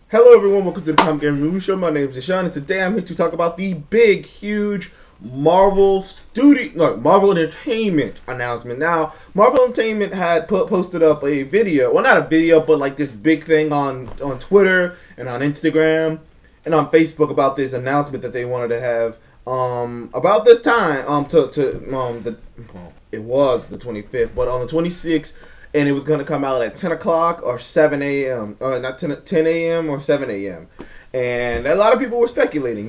Hello everyone, welcome to the Comic Game Movie Show. My name is Deshaun, and today I'm here to talk about the big, huge Marvel Entertainment announcement. Now, Marvel Entertainment had posted up a video, well not a video, but like this big thing on Twitter and on Instagram and on Facebook about this announcement that they wanted to have about this time it was the 25th, but on the 26th, and it was going to come out at 10 o'clock or 7 a.m. Not 10 a.m. or 7 a.m. And a lot of people were speculating,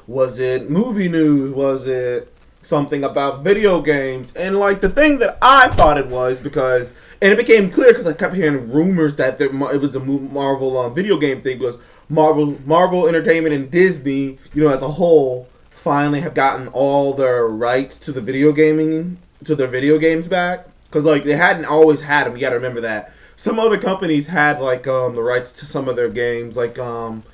was it movie news? Was it something about video games? And like the thing that I thought it was, and it became clear because I kept hearing rumors that it was a Marvel video game thing, because Marvel Entertainment and Disney, as a whole, finally have gotten all their rights to their video games back. Because, like, they hadn't always had them. You gotta remember that. Some other companies had, like, the rights to some of their games. Like, Capcom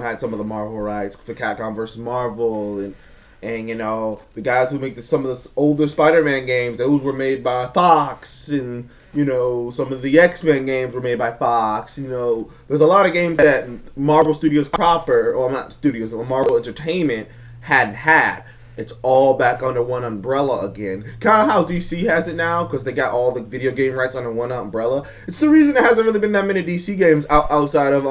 had some of the Marvel rights for Capcom versus Marvel. And the guys who make some of the older Spider-Man games, those were made by Fox. And, some of the X-Men games were made by Fox. There's a lot of games that Marvel Studios proper, or not Studios, or Marvel Entertainment hadn't had. It's all back under one umbrella again. Kind of how DC has it now, because they got all the video game rights under one umbrella. It's the reason there hasn't really been that many DC games outside of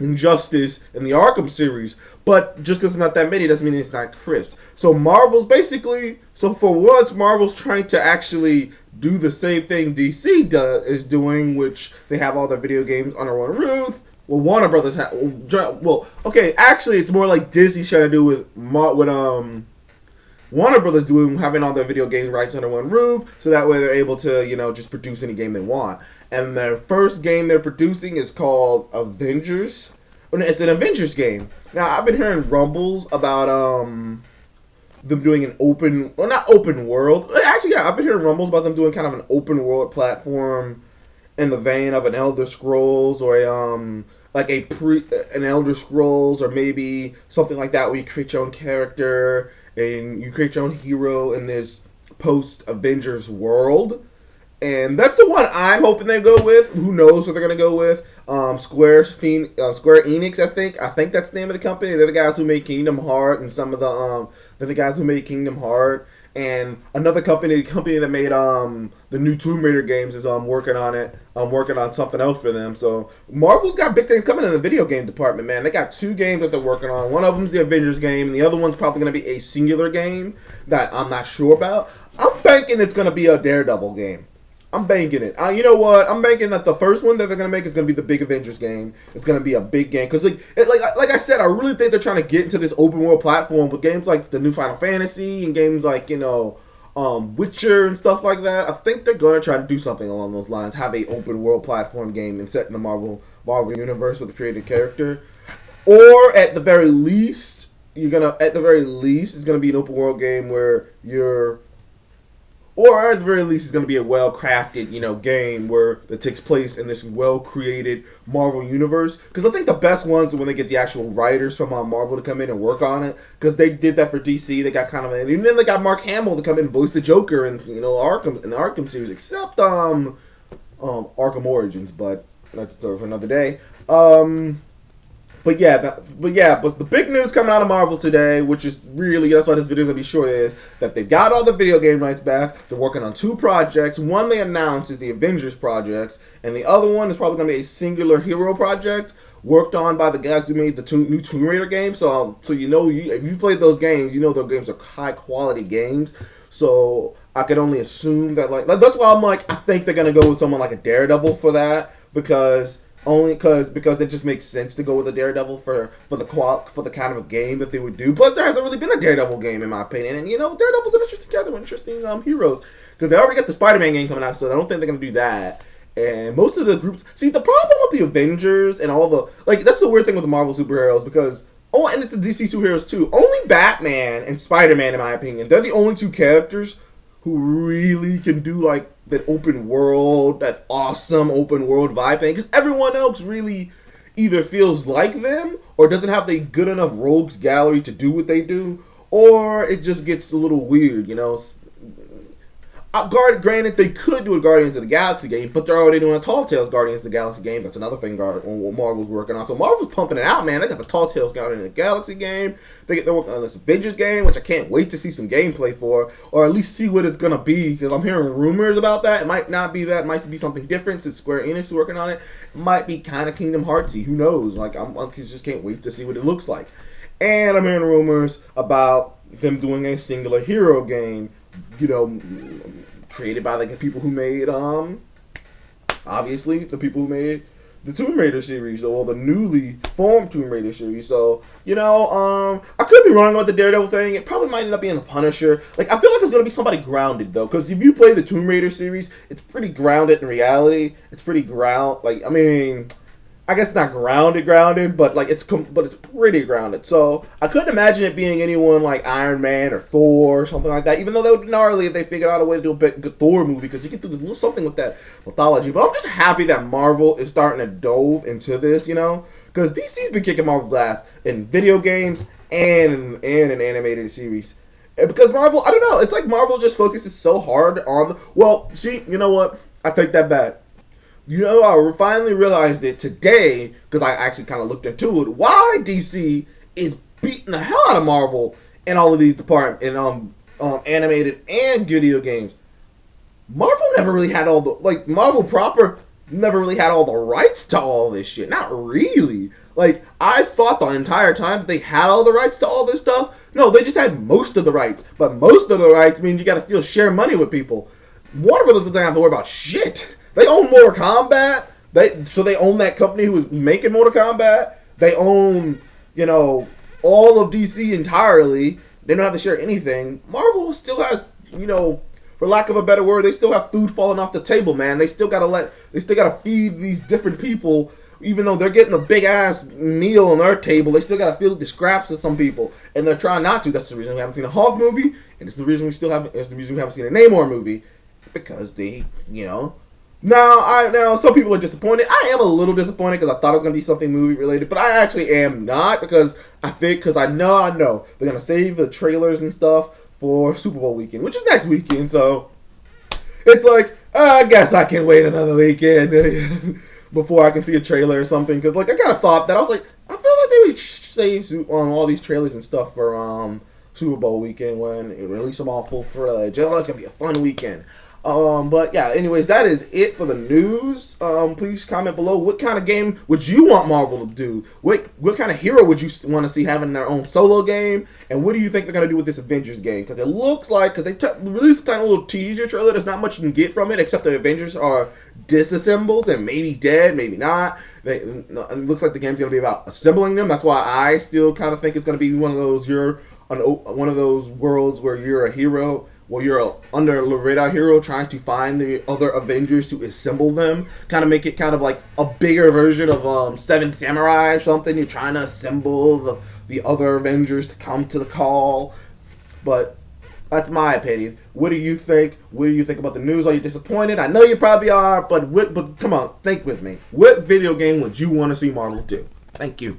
Injustice and the Arkham series. But just because it's not that many doesn't mean it's not crisp. So for once, Marvel's trying to actually do the same thing DC is doing, which they have all their video games under one roof. Well, Warner Brothers actually, it's more like Disney's trying to do with Warner Brothers having all their video game rights under one roof, so that way they're able to, just produce any game they want. And their first game they're producing is called Avengers. It's an Avengers game. Now, I've been hearing rumbles about them doing an not open world. Actually, yeah, I've been hearing rumbles about them doing kind of an open world platform in the vein of an Elder Scrolls or an Elder Scrolls, or maybe something like that, where you create your own character and you create your own hero in this post-Avengers world. And that's the one I'm hoping they go with. Who knows what they're gonna go with? Square Enix, I think that's the name of the company. They're the guys who made Kingdom Hearts, and they're the guys who made Kingdom Hearts. And another company that made the new Tomb Raider games is working on it. I'm working on something else for them. So Marvel's got big things coming in the video game department, man. They got 2 games that they're working on. One of them's the Avengers game, and the other one's probably going to be a singular game that I'm not sure about. I'm banking it's going to be a Daredevil game. I'm banking it. You know what? I'm banking that the first one that they're gonna make is gonna be the big Avengers game. It's gonna be a big game because, like I said, I really think they're trying to get into this open world platform with games like the new Final Fantasy and games like Witcher and stuff like that. I think they're gonna try to do something along those lines. Have a open world platform game and set in the Marvel universe with a created character, or at the very least, it's gonna be an open world game where or at the very least, it's going to be a well-crafted, game that takes place in this well-created Marvel universe. Because I think the best ones are when they get the actual writers from Marvel to come in and work on it. Because they did that for DC. They got and then they got Mark Hamill to come in and voice the Joker in the Arkham series, except Arkham Origins. But that's a story for another day. But the big news coming out of Marvel today, which is really, that's why this video is going to be short, is that they've got all the video game rights back. They're working on 2 projects. One they announced is the Avengers project, and the other one is probably going to be a singular hero project worked on by the guys who made the new Tomb Raider games. So if you played those games, those games are high quality games. So I could only assume that that's why I'm like, I think they're going to go with someone like a Daredevil for that, because it just makes sense to go with a Daredevil for the kind of a game that they would do. Plus, there hasn't really been a Daredevil game, in my opinion. And Daredevil's an interesting heroes, because they already got the Spider-Man game coming out, so I don't think they're gonna do that. And most of the groups, see, the problem with the Avengers and all the that's the weird thing with the Marvel superheroes, because and it's the DC superheroes too. Only Batman and Spider-Man, in my opinion, they're the only 2 characters who really can do that awesome open world vibe thing, because everyone else really either feels like them or doesn't have the good enough rogues gallery to do what they do, or it just gets a little weird, Granted, they could do a Guardians of the Galaxy game, but they're already doing a Tall Tales Guardians of the Galaxy game. That's another thing Marvel's working on. So Marvel's pumping it out, man. They got the Tall Tales Guardians of the Galaxy game. They're working on this Avengers game, which I can't wait to see some gameplay for, or at least see what it's gonna be, because I'm hearing rumors about that. It might not be that. It might be something different since Square Enix is working on it. It might be kind of Kingdom Heartsy. Who knows? Like, I just can't wait to see what it looks like. And I'm hearing rumors about them doing a singular hero game, created by the people who made, obviously, the people who made the Tomb Raider series, or the newly formed Tomb Raider series. So, I could be wrong about the Daredevil thing. It probably might end up being the Punisher. Like, I feel like it's going to be somebody grounded, though, because if you play the Tomb Raider series, it's pretty grounded in reality. It's pretty I guess not grounded, but like it's pretty grounded. So I couldn't imagine it being anyone like Iron Man or Thor or something like that. Even though that would be gnarly if they figured out a way to do a good Thor movie, because you can do something with that mythology. But I'm just happy that Marvel is starting to dove into this, because DC's been kicking Marvel's ass in video games and in animated series. Because Marvel, I don't know, it's like Marvel just focuses so hard on. Well, see, you know what? I take that back. I finally realized it today, because I actually kind of looked into it, why DC is beating the hell out of Marvel in all of these departments, in animated and video games. Marvel never really had Marvel proper never really had all the rights to all this shit. Not really. Like, I thought the entire time that they had all the rights to all this stuff. No, they just had most of the rights. But most of the rights means you gotta still share money with people. Warner Brothers doesn't have to worry about shit. They own Mortal Kombat. They own that company who was making Mortal Kombat. They own, all of DC entirely. They don't have to share anything. Marvel still has, for lack of a better word, they still have food falling off the table, man. They still gotta feed these different people, even though they're getting a big ass meal on their table. They still gotta feed the scraps to some people, and they're trying not to. That's the reason we haven't seen a Hulk movie, and it's the reason we haven't seen a Namor movie, because they, Now, some people are disappointed. I am a little disappointed because I thought it was going to be something movie related, but I actually am not, because I know they're going to save the trailers and stuff for Super Bowl weekend, which is next weekend, so it's like, I guess I can wait another weekend before I can see a trailer or something, because, I kind of thought that. I was like, I feel like they would save all these trailers and stuff for Super Bowl weekend when they release them all full-fledged. Oh, it's going to be a fun weekend. But yeah, anyways, that is it for the news. Please comment below. What kind of game would you want Marvel to do? What kind of hero would you want to see having their own solo game? And what do you think they're going to do with this Avengers game? Because it looks like, because they released a tiny little teaser trailer, there's not much you can get from it, except the Avengers are disassembled and maybe dead, maybe not. It looks like the game's going to be about assembling them. That's why I still kind of think it's going to be one of those worlds where you're a hero. Well, you're a under-the-radar hero trying to find the other Avengers to assemble them. Kind of make it kind of like a bigger version of Seven Samurai or something. You're trying to assemble the other Avengers to come to the call. But that's my opinion. What do you think? What do you think about the news? Are you disappointed? I know you probably are, but come on, think with me. What video game would you want to see Marvel do? Thank you.